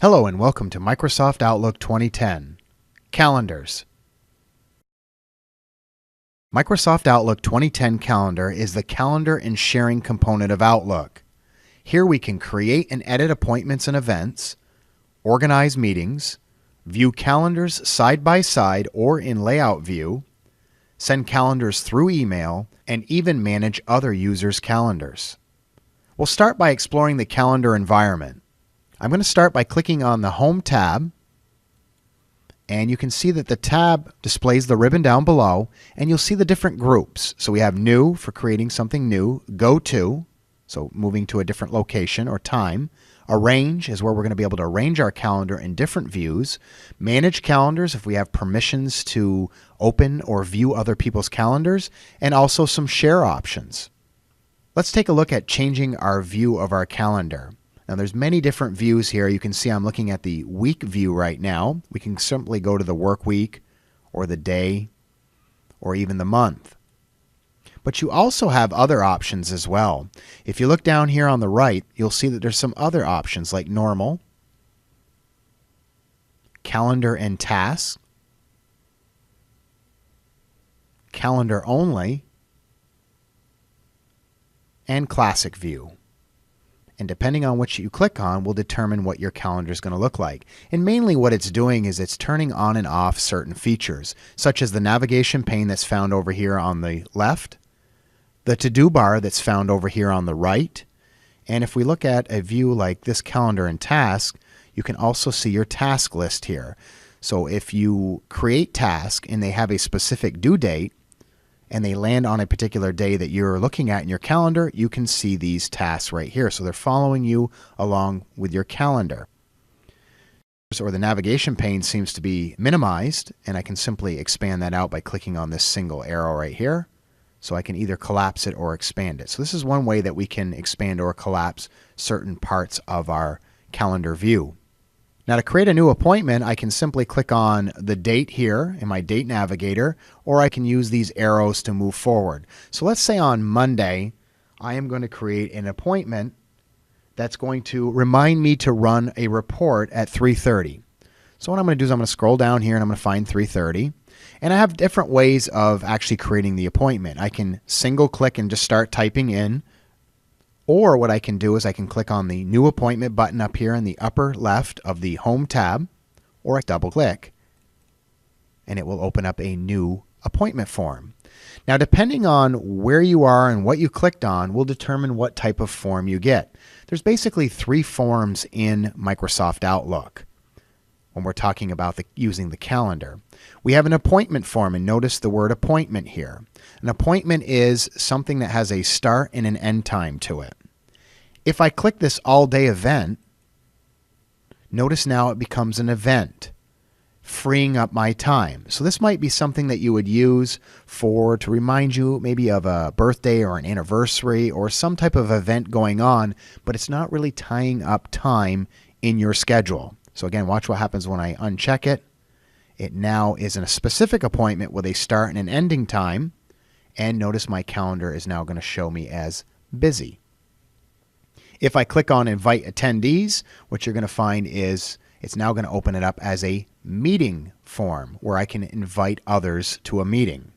Hello and welcome to Microsoft Outlook 2010. Calendars. Microsoft Outlook 2010 Calendar is the calendar and sharing component of Outlook. Here we can create and edit appointments and events, organize meetings, view calendars side by side or in layout view, send calendars through email, and even manage other users' calendars. We'll start by exploring the calendar environment. I'm going to start by clicking on the Home tab, and you can see that the tab displays the ribbon down below, and you'll see the different groups. So we have New for creating something new, Go To, so moving to a different location or time. Arrange is where we're going to be able to arrange our calendar in different views. Manage calendars if we have permissions to open or view other people's calendars, and also some share options. Let's take a look at changing our view of our calendar. Now there's many different views here. You can see I'm looking at the week view right now. We can simply go to the work week or the day or even the month. But you also have other options as well. If you look down here on the right, you'll see that there's some other options like normal, calendar and tasks, calendar only, and classic view. And depending on which you click on will determine what your calendar is going to look like. And mainly what it's doing is it's turning on and off certain features, such as the navigation pane that's found over here on the left, the to-do bar that's found over here on the right, and if we look at a view like this calendar and task, you can also see your task list here. So if you create tasks and they have a specific due date, and they land on a particular day that you're looking at in your calendar, you can see these tasks right here. So they're following you along with your calendar. Or the navigation pane seems to be minimized, and I can simply expand that out by clicking on this single arrow right here. So I can either collapse it or expand it. So this is one way that we can expand or collapse certain parts of our calendar view. Now to create a new appointment, I can simply click on the date here in my date navigator, or I can use these arrows to move forward. So let's say on Monday, I am going to create an appointment that's going to remind me to run a report at 3:30. So what I'm going to do is I'm going to scroll down here and I'm going to find 3:30. And I have different ways of actually creating the appointment. I can single click and just start typing in. Or what I can do is I can click on the New Appointment button up here in the upper left of the Home tab, or I double click, and it will open up a new appointment form. Now depending on where you are and what you clicked on will determine what type of form you get. There's basically three forms in Microsoft Outlook when we're talking about using the calendar. We have an appointment form, and notice the word appointment here. An appointment is something that has a start and an end time to it. If I click this all-day event, notice now it becomes an event, freeing up my time. So this might be something that you would use to remind you maybe of a birthday or an anniversary or some type of event going on, but it's not really tying up time in your schedule. So again, watch what happens when I uncheck it. It now is in a specific appointment with a start and an ending time. And notice my calendar is now going to show me as busy. If I click on Invite Attendees, what you're going to find is it's now going to open it up as a meeting form where I can invite others to a meeting.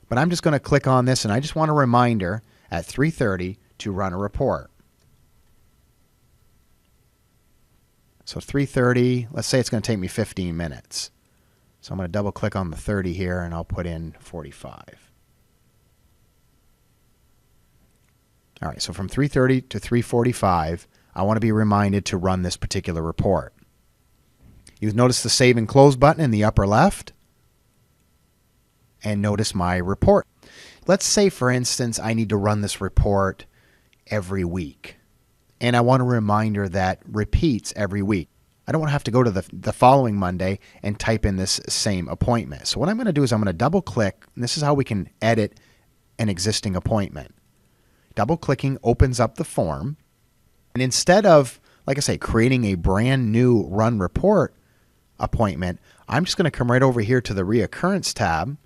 But I'm just going to click on this, and I just want a reminder at 3:30 to run a report. So 3:30, let's say it's going to take me 15 minutes. So I'm going to double click on the 30 here and I'll put in 45. All right, so from 3:30 to 3:45, I want to be reminded to run this particular report. You notice the Save and Close button in the upper left, and notice my report. Let's say, for instance, I need to run this report every week, and I want a reminder that repeats every week. I don't want to have to go to the following Monday and type in this same appointment. So what I'm going to do is I'm going to double click, and this is how we can edit an existing appointment. Double clicking opens up the form, and instead of, like I say, creating a brand new run report appointment, I'm just going to come right over here to the reoccurrence tab,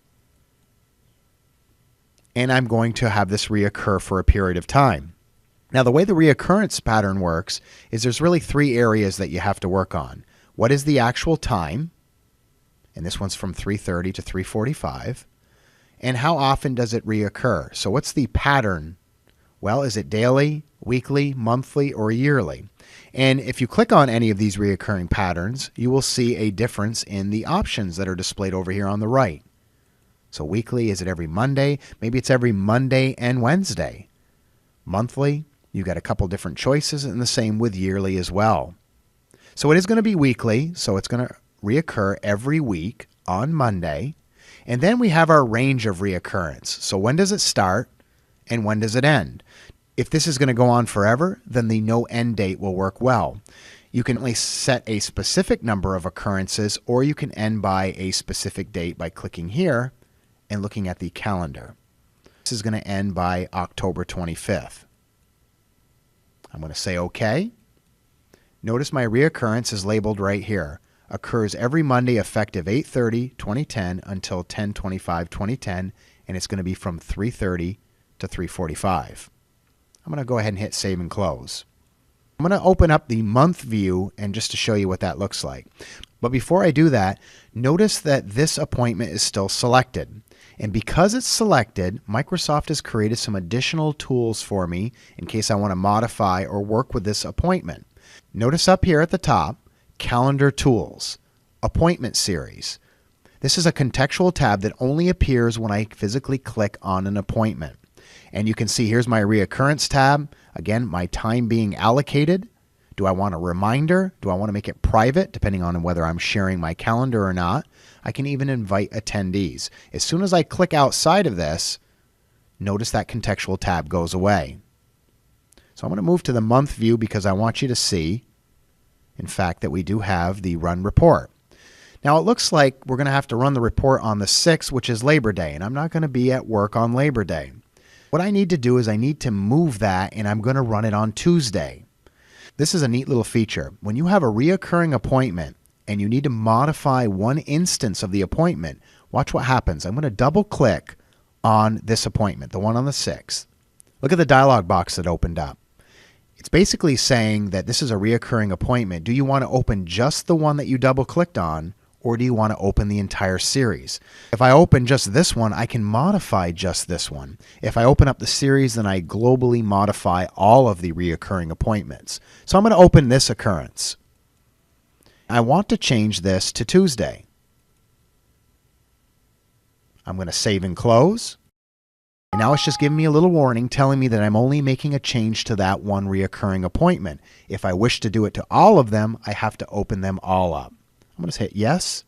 and I'm going to have this reoccur for a period of time. Now, the way the reoccurrence pattern works is there's really three areas that you have to work on. What is the actual time? And this one's from 3:30 to 3:45. And how often does it reoccur? So what's the pattern? Well, is it daily, weekly, monthly, or yearly? And if you click on any of these reoccurring patterns, you will see a difference in the options that are displayed over here on the right. So weekly, is it every Monday? Maybe it's every Monday and Wednesday. Monthly, you got a couple different choices, and the same with yearly as well. So it is going to be weekly, so it's going to reoccur every week on Monday. And then we have our range of reoccurrence. So when does it start and when does it end? If this is going to go on forever, then the no end date will work well. You can only set a specific number of occurrences, or you can end by a specific date by clicking here and looking at the calendar. This is going to end by October 25th. I'm going to say OK. Notice my reoccurrence is labeled right here. Occurs every Monday effective 8/30/2010 until 10/25/2010, and it's going to be from 3:30 to 3:45. I'm going to go ahead and hit save and close. I'm going to open up the month view and just to show you what that looks like. But before I do that, notice that this appointment is still selected. And because it's selected, Microsoft has created some additional tools for me in case I want to modify or work with this appointment. Notice up here at the top, Calendar Tools, Appointment Series. This is a contextual tab that only appears when I physically click on an appointment. And you can see here's my reoccurrence tab. Again, my time being allocated. Do I want a reminder? Do I want to make it private, depending on whether I'm sharing my calendar or not? I can even invite attendees. As soon as I click outside of this, notice that contextual tab goes away. So I'm going to move to the month view because I want you to see, in fact, that we do have the run report. Now it looks like we're going to have to run the report on the 6th, which is Labor Day, and I'm not going to be at work on Labor Day. What I need to do is I need to move that, and I'm going to run it on Tuesday. This is a neat little feature. When you have a reoccurring appointment and you need to modify one instance of the appointment, watch what happens. I'm going to double click on this appointment, the one on the 6th. Look at the dialog box that opened up. It's basically saying that this is a reoccurring appointment. Do you want to open just the one that you double clicked on, or do you want to open the entire series? If I open just this one, I can modify just this one. If I open up the series, then I globally modify all of the reoccurring appointments. So I'm going to open this occurrence. I want to change this to Tuesday. I'm going to save and close. And now it's just giving me a little warning telling me that I'm only making a change to that one reoccurring appointment. If I wish to do it to all of them, I have to open them all up. I'm going to hit yes.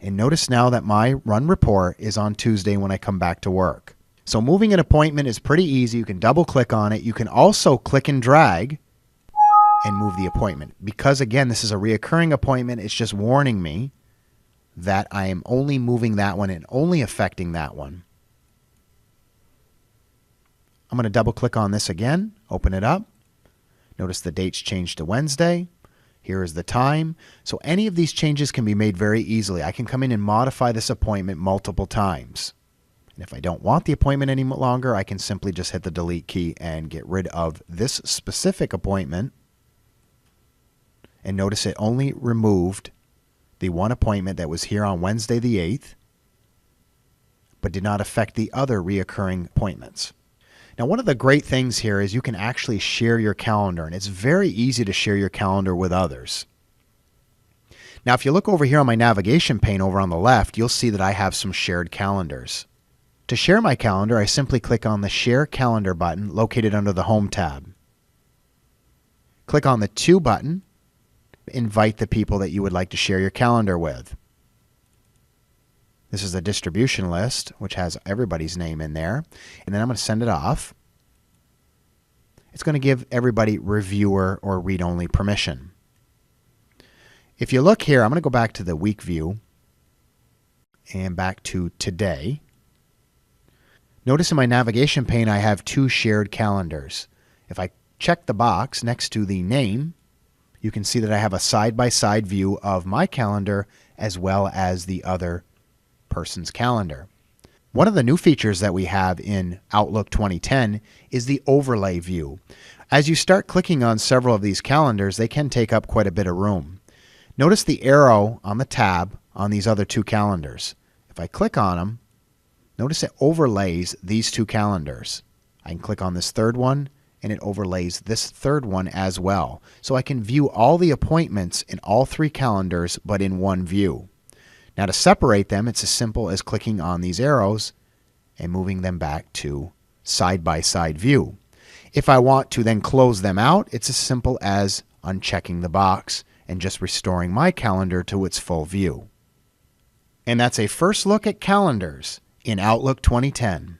And notice now that my run report is on Tuesday when I come back to work. So moving an appointment is pretty easy. You can double click on it. You can also click and drag and move the appointment. Because again, this is a reoccurring appointment, it's just warning me that I am only moving that one and only affecting that one. I'm going to double click on this again, open it up. Notice the date's changed to Wednesday. Here is the time. So any of these changes can be made very easily. I can come in and modify this appointment multiple times. And if I don't want the appointment any longer, I can simply just hit the delete key and get rid of this specific appointment. And notice it only removed the one appointment that was here on Wednesday the 8th, but did not affect the other reoccurring appointments. Now, one of the great things here is you can actually share your calendar, and it's very easy to share your calendar with others. Now, if you look over here on my navigation pane over on the left, you'll see that I have some shared calendars. To share my calendar, I simply click on the Share Calendar button located under the Home tab. Click on the To button, invite the people that you would like to share your calendar with. This is a distribution list, which has everybody's name in there. And then I'm going to send it off. It's going to give everybody reviewer or read-only permission. If you look here, I'm going to go back to the week view and back to today. Notice in my navigation pane, I have two shared calendars. If I check the box next to the name, you can see that I have a side-by-side view of my calendar as well as the other person's calendar. One of the new features that we have in Outlook 2010 is the overlay view. As you start clicking on several of these calendars, they can take up quite a bit of room. Notice the arrow on the tab on these other two calendars. If I click on them, notice it overlays these two calendars. I can click on this third one and it overlays this third one as well. So I can view all the appointments in all three calendars but in one view. Now to separate them, it's as simple as clicking on these arrows and moving them back to side-by-side view. If I want to then close them out, it's as simple as unchecking the box and just restoring my calendar to its full view. And that's a first look at calendars in Outlook 2010.